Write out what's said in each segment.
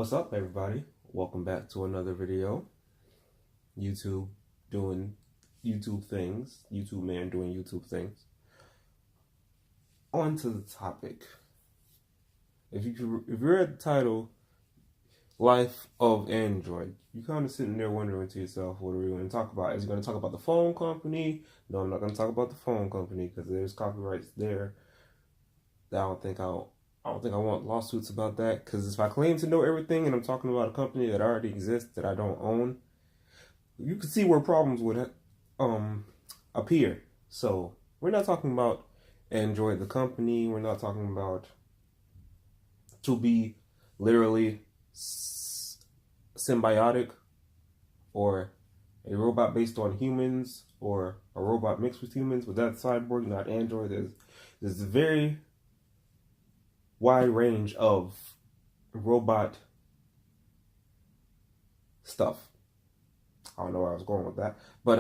What's up, everybody? Welcome back to another video. YouTube doing YouTube things. YouTube man doing YouTube things. On to the topic. If you read the title, Life of Android, you're kind of sitting there wondering to yourself, what are we going to talk about? Is he going to talk about the phone company? No, I'm not going to talk about the phone company because there's copyrights there. I don't think I want lawsuits about that, because if I claim to know everything and I'm talking about a company that already exists that I don't own, you can see where problems would appear. So we're not talking about Android the company. We're not talking about to be literally symbiotic or a robot based on humans or a robot mixed with humans. But that's Cyborg, not Android. There's a very wide range of robot stuff. I don't know where I was going with that, but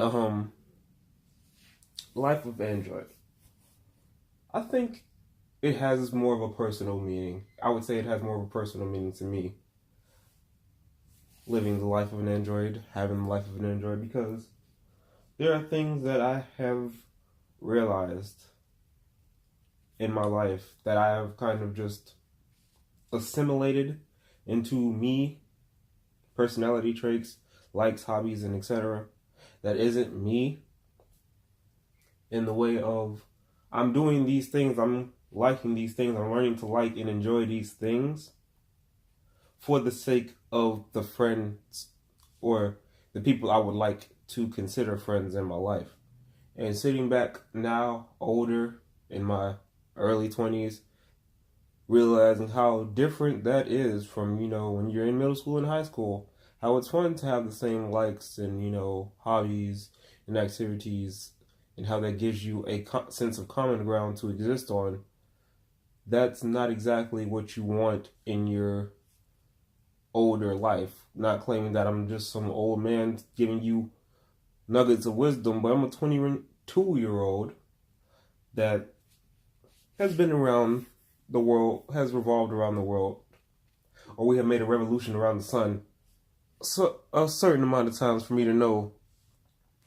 Life of Android. I think it has more of a personal meaning. I would say it has more of a personal meaning to me, living the life of an android, having the life of an android, because there are things that I have realized in my life that I have kind of just assimilated into me, personality traits, likes, hobbies, and etc. that isn't me, in the way of I'm doing these things, I'm liking these things, I'm learning to like and enjoy these things for the sake of the friends or the people I would like to consider friends in my life. And sitting back now, older, in my early 20s, realizing how different that is from, when you're in middle school and high school, how it's fun to have the same likes and, hobbies and activities, and how that gives you a sense of common ground to exist on. That's not exactly what you want in your older life. Not claiming that I'm just some old man giving you nuggets of wisdom, but I'm a 22-year-old that has been around the world, has revolved around the world, or we have made a revolution around the sun so a certain amount of times for me to know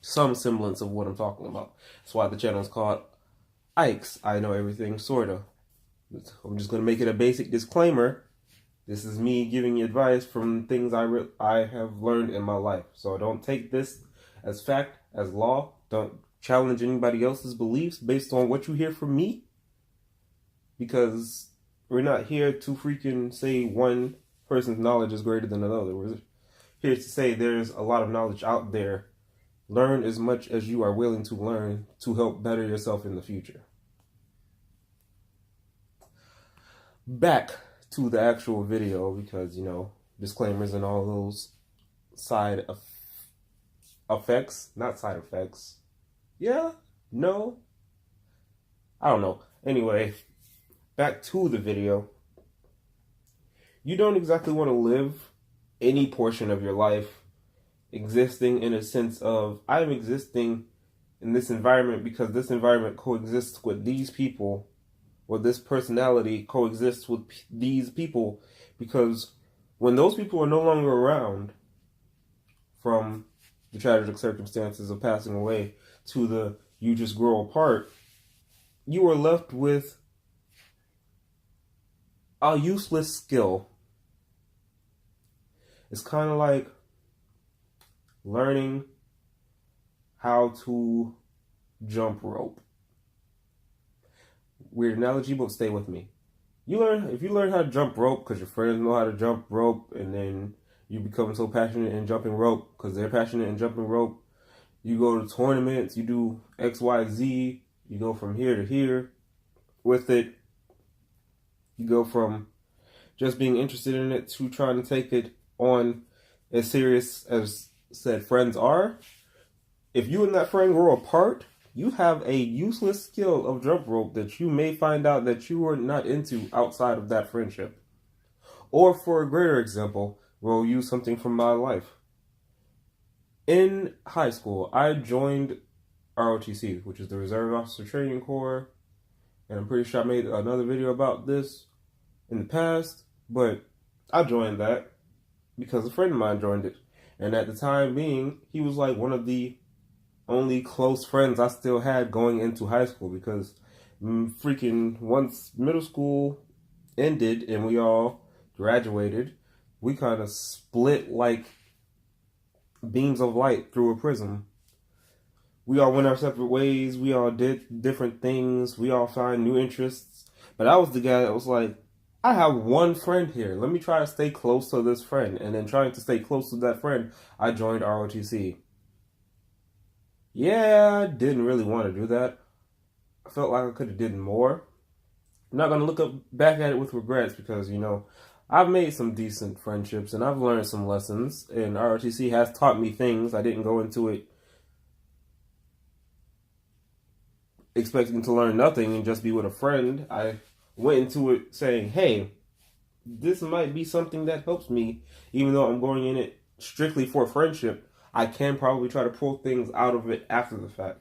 some semblance of what I'm talking about. That's why the channel is called Ike's I Know Everything, sorta. I'm just going to make it a basic disclaimer. This is me giving you advice from things I have learned in my life. So don't take this as fact, as law. Don't challenge anybody else's beliefs based on what you hear from me, because we're not here to freaking say one person's knowledge is greater than another. We're here to say there's a lot of knowledge out there. Learn as much as you are willing to learn to help better yourself in the future. Back to the actual video, because, disclaimers and all those side effects, not side effects. Yeah? No? I don't know. Anyway, back to the video. You don't exactly want to live any portion of your life existing in a sense of, I'm existing in this environment because this environment coexists with these people, or this personality coexists with these people, because when those people are no longer around, from the tragic circumstances of passing away to the you just grow apart, you are left with a useless skill. It's kind of like learning how to jump rope. Weird analogy, but stay with me. If you learn how to jump rope because your friends know how to jump rope, and then you become so passionate in jumping rope because they're passionate in jumping rope, you go to tournaments, you do X, Y, Z, you go from here to here with it. You go from just being interested in it to trying to take it on as serious as said friends are. If you and that friend grow apart, you have a useless skill of jump rope that you may find out that you are not into outside of that friendship. Or for a greater example, we'll use something from my life. In high school, I joined ROTC, which is the Reserve Officer Training Corps, and I'm pretty sure I made another video about this in the past, but I joined that. because a friend of mine joined it. And at the time being, he was like one of the only close friends I still had going into high school because freaking once middle school ended and we all graduated, we kind of split like beams of light through a prism. We all went our separate ways. We all did different things. We all found new interests. But I was the guy that was like, I have one friend here. Let me try to stay close to this friend. And then trying to stay close to that friend, I joined ROTC. Yeah, I didn't really want to do that. I felt like I could have did more. I'm not gonna back at it with regrets because I've made some decent friendships and I've learned some lessons. And ROTC has taught me things. I didn't go into it expecting to learn nothing and just be with a friend. I went into it saying, "Hey, this might be something that helps me, even though I'm going in it strictly for friendship. I can probably try to pull things out of it after the fact."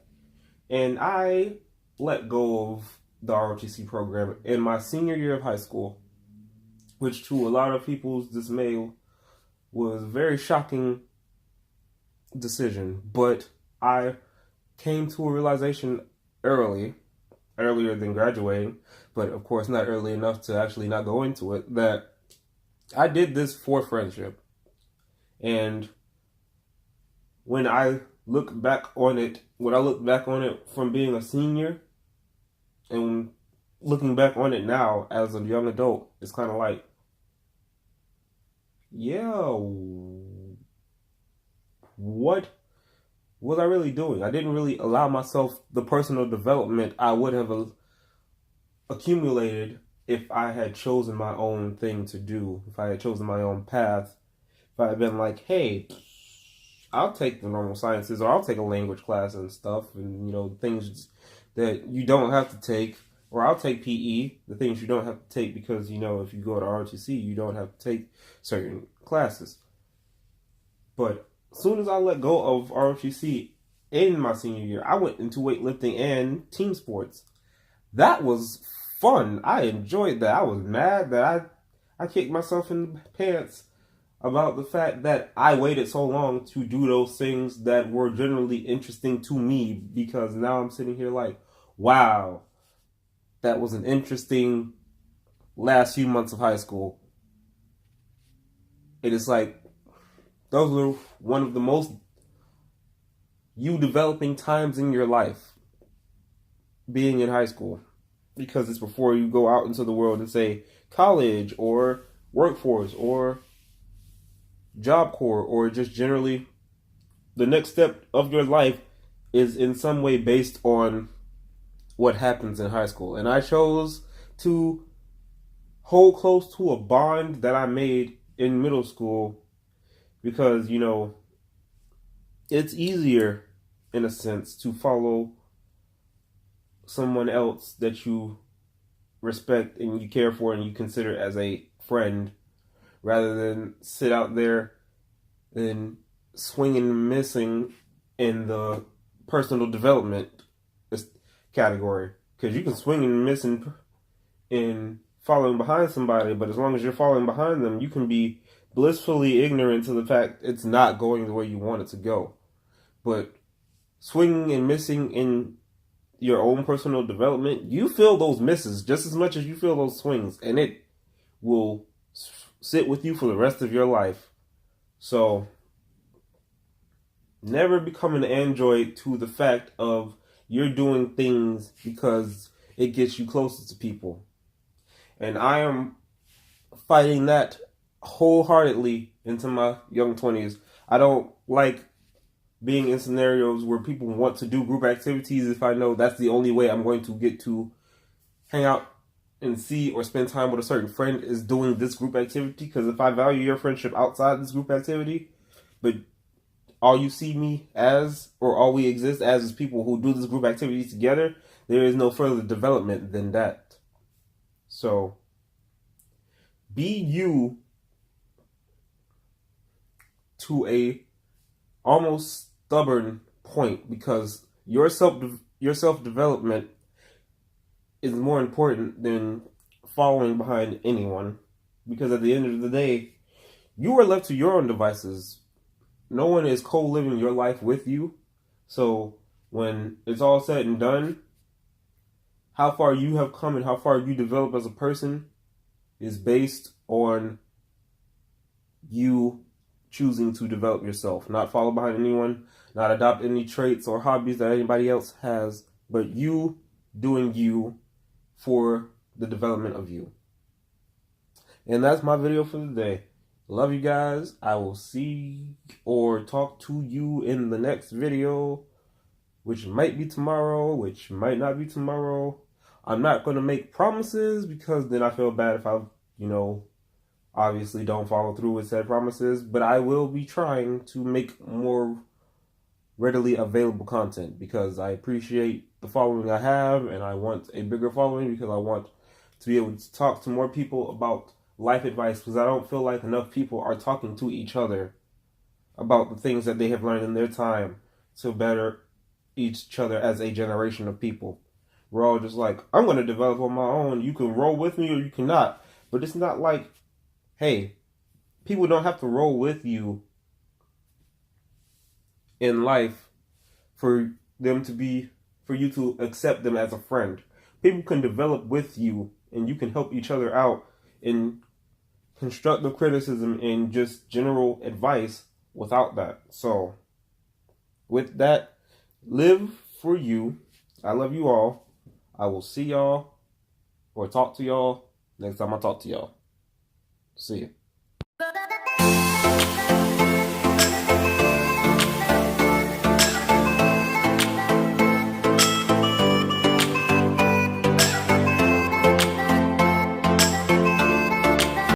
And I let go of the ROTC program in my senior year of high school, which to a lot of people's dismay was a very shocking decision. But I came to a realization earlier than graduating, but of course not early enough to actually not go into it, that I did this for friendship. And when I look back on it from being a senior and looking back on it now as a young adult, it's kind of like, yeah, what was I really doing? I didn't really allow myself the personal development I would have accumulated if I had chosen my own thing to do, if I had chosen my own path, if I had been like, hey, I'll take the normal sciences or I'll take a language class and stuff and, things that you don't have to take, or I'll take PE, the things you don't have to take because, if you go to ROTC, you don't have to take certain classes. But as soon as I let go of ROTC in my senior year, I went into weightlifting and team sports. That was fun. I enjoyed that. I was mad that I kicked myself in the pants about the fact that I waited so long to do those things that were generally interesting to me, because now I'm sitting here like, wow, that was an interesting last few months of high school. It is like, those were one of the most you developing times in your life, being in high school, because it's before you go out into the world and say college or workforce or job corps, or just generally the next step of your life is in some way based on what happens in high school. And I chose to hold close to a bond that I made in middle school because, it's easier in a sense to follow someone else that you respect and you care for and you consider as a friend, rather than sit out there and swinging and missing in the personal development category. Because you can swing and miss in following behind somebody, but as long as you're following behind them, you can be blissfully ignorant to the fact it's not going the way you want it to go. But swinging and missing in your own personal development, you feel those misses just as much as you feel those swings, and it will sit with you for the rest of your life. So never become an android to the fact of you're doing things because it gets you closer to people. And I am fighting that wholeheartedly into my young 20s. I don't like being in scenarios where people want to do group activities if I know that's the only way I'm going to get to hang out and see or spend time with a certain friend is doing this group activity. Because if I value your friendship outside this group activity, but all you see me as, or all we exist as, is people who do this group activity together, there is no further development than that. So be you to a almost stubborn point, because your self development is more important than following behind anyone. Because at the end of the day, you are left to your own devices. No one is co-living your life with you. So when it's all said and done, how far you have come and how far you develop as a person is based on you choosing to develop yourself, not follow behind anyone, not adopt any traits or hobbies that anybody else has, but you doing you for the development of you. And that's my video for today. Love you guys. I will see or talk to you in the next video, which might be tomorrow, which might not be tomorrow. I'm not going to make promises because then I feel bad if I, obviously don't follow through with said promises, but I will be trying to make more readily available content because I appreciate the following I have and I want a bigger following because I want to be able to talk to more people about life advice because I don't feel like enough people are talking to each other about the things that they have learned in their time to better each other as a generation of people. We're all just like, I'm going to develop on my own. You can roll with me or you cannot. But it's not like, hey, people don't have to roll with you in life for you to accept them as a friend. People can develop with you and you can help each other out in constructive criticism and just general advice without that. So with that, live for you. I love you all. I will see y'all or talk to y'all next time I talk to y'all. See ya.